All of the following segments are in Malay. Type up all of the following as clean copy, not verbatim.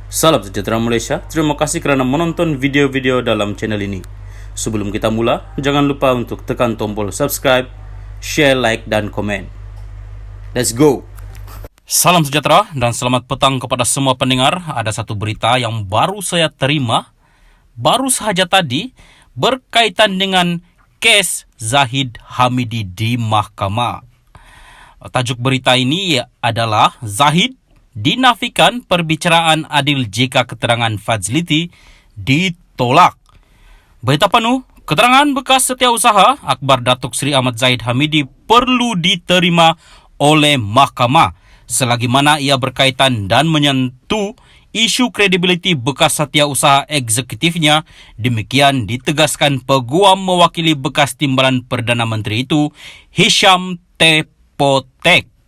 Salam sejahtera Malaysia, terima kasih kerana menonton video-video dalam channel ini. Sebelum kita mula, jangan lupa untuk tekan tombol subscribe, share, like dan komen. Let's go! Salam sejahtera dan selamat petang kepada semua pendengar. Ada satu berita yang baru saya terima, baru sahaja tadi, berkaitan dengan kes Zahid Hamidi di mahkamah. Tajuk berita ini adalah Zahid dinafikan perbicaraan adil jika keterangan Fadzlity ditolak. Berita penuh, keterangan bekas setiausaha Akbar Datuk Seri Ahmad Zahid Hamidi perlu diterima oleh mahkamah selagi mana ia berkaitan dan menyentuh isu kredibiliti bekas setiausaha eksekutifnya. Demikian ditegaskan peguam mewakili bekas timbalan Perdana Menteri itu, Hisham T. Potek.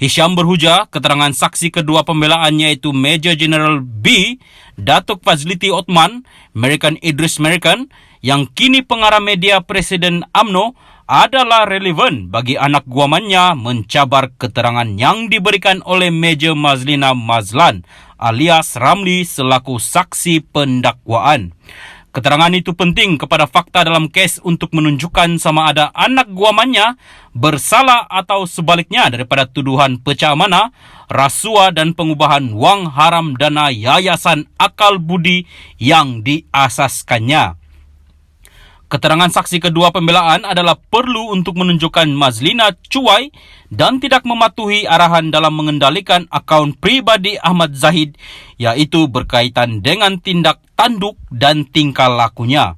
Hisham berhujah keterangan saksi kedua pembelaan iaitu Major General B. Datuk Fadzlity Othman, American Idris American, yang kini pengarah media Presiden UMNO adalah relevan bagi anak guamannya mencabar keterangan yang diberikan oleh Major Mazlina Mazlan alias Ramli selaku saksi pendakwaan. Keterangan itu penting kepada fakta dalam kes untuk menunjukkan sama ada anak guamannya bersalah atau sebaliknya daripada tuduhan pecah amanah, rasuah dan pengubahan wang haram dana Yayasan Akal Budi yang diasaskannya. Keterangan saksi kedua pembelaan adalah perlu untuk menunjukkan Mazlina cuai dan tidak mematuhi arahan dalam mengendalikan akaun pribadi Ahmad Zahid, iaitu berkaitan dengan tindak tanduk dan tingkah lakunya.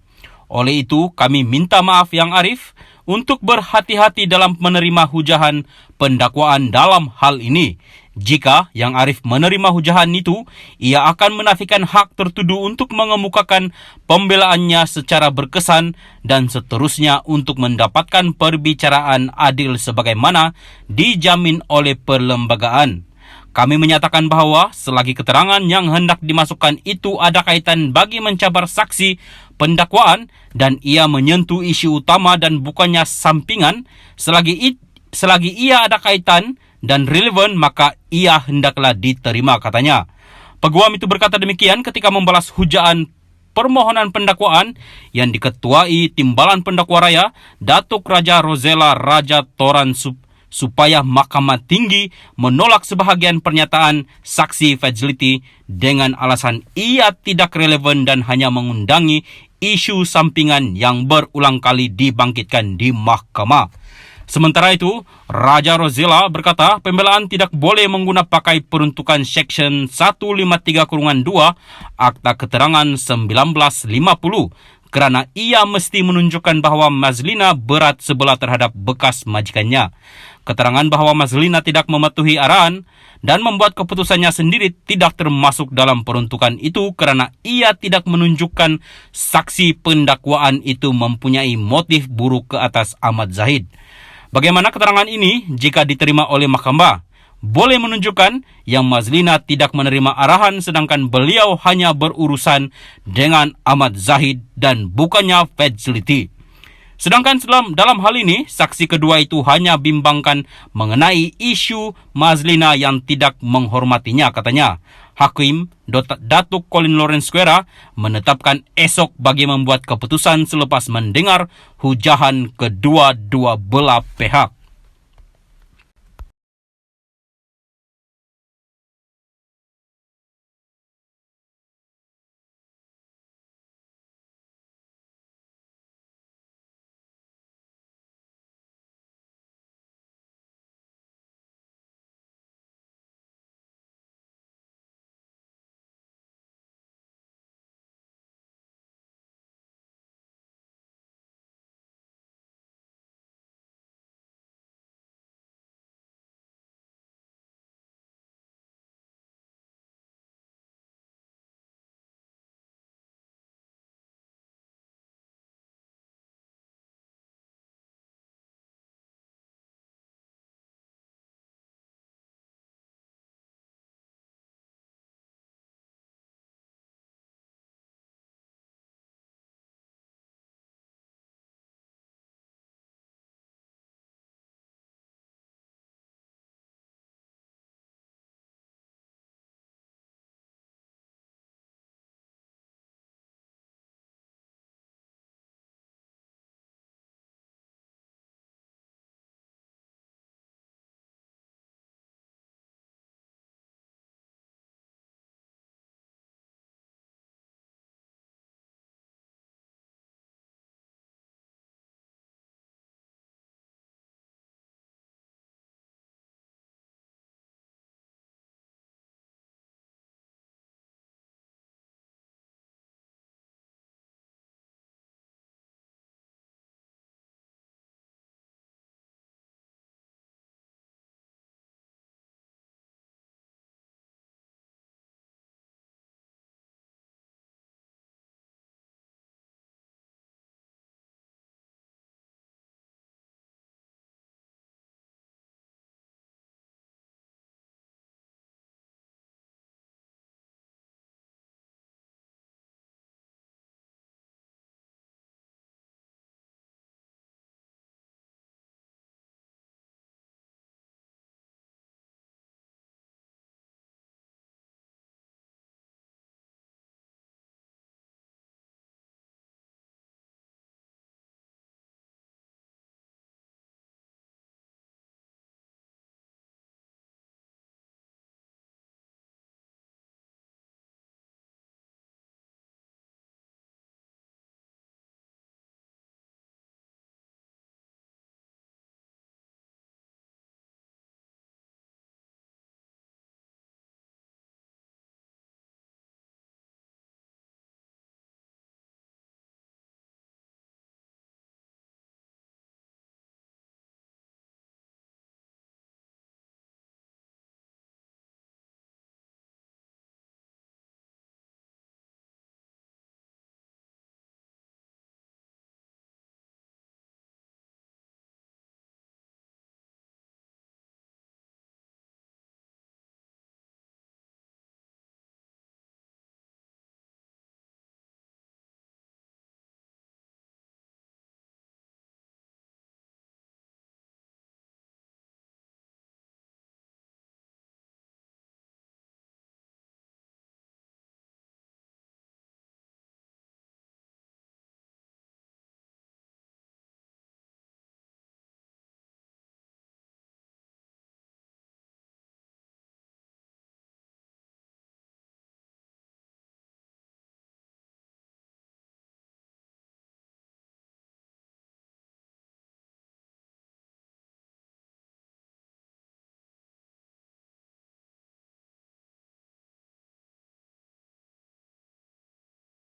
Oleh itu, kami minta maaf Yang Arif untuk berhati-hati dalam menerima hujahan pendakwaan dalam hal ini. Jika Yang Arif menerima hujahan itu, ia akan menafikan hak tertuduh untuk mengemukakan pembelaannya secara berkesan dan seterusnya untuk mendapatkan perbicaraan adil sebagaimana dijamin oleh perlembagaan. Kami menyatakan bahawa selagi keterangan yang hendak dimasukkan itu ada kaitan bagi mencabar saksi pendakwaan dan ia menyentuh isu utama dan bukannya sampingan, selagi ia ada kaitan dan relevan, maka ia hendaklah diterima, katanya. Peguam itu berkata demikian ketika membalas hujaan permohonan pendakwaan yang diketuai Timbalan Pendakwa Raya Datuk Raja Rosella Raja Toran supaya Mahkamah Tinggi menolak sebahagian pernyataan saksi Fadzlity dengan alasan ia tidak relevan dan hanya mengundangi isu sampingan yang berulang kali dibangkitkan di mahkamah. Sementara itu, Raja Rosella berkata pembelaan tidak boleh menggunakan pakai peruntukan Seksyen 153-2 Akta Keterangan 1950 kerana ia mesti menunjukkan bahawa Mazlina berat sebelah terhadap bekas majikannya. Keterangan bahawa Mazlina tidak mematuhi arahan dan membuat keputusannya sendiri tidak termasuk dalam peruntukan itu kerana ia tidak menunjukkan saksi pendakwaan itu mempunyai motif buruk ke atas Ahmad Zahid. Bagaimana keterangan ini jika diterima oleh mahkamah? Boleh menunjukkan yang Mazlina tidak menerima arahan sedangkan beliau hanya berurusan dengan Ahmad Zahid dan bukannya Fadzlity. Sedangkan dalam hal ini, saksi kedua itu hanya bimbangkan mengenai isu Mazlina yang tidak menghormatinya, katanya. Hakim Datuk Colin Lawrence Square menetapkan esok bagi membuat keputusan selepas mendengar hujahan kedua-dua belah pihak.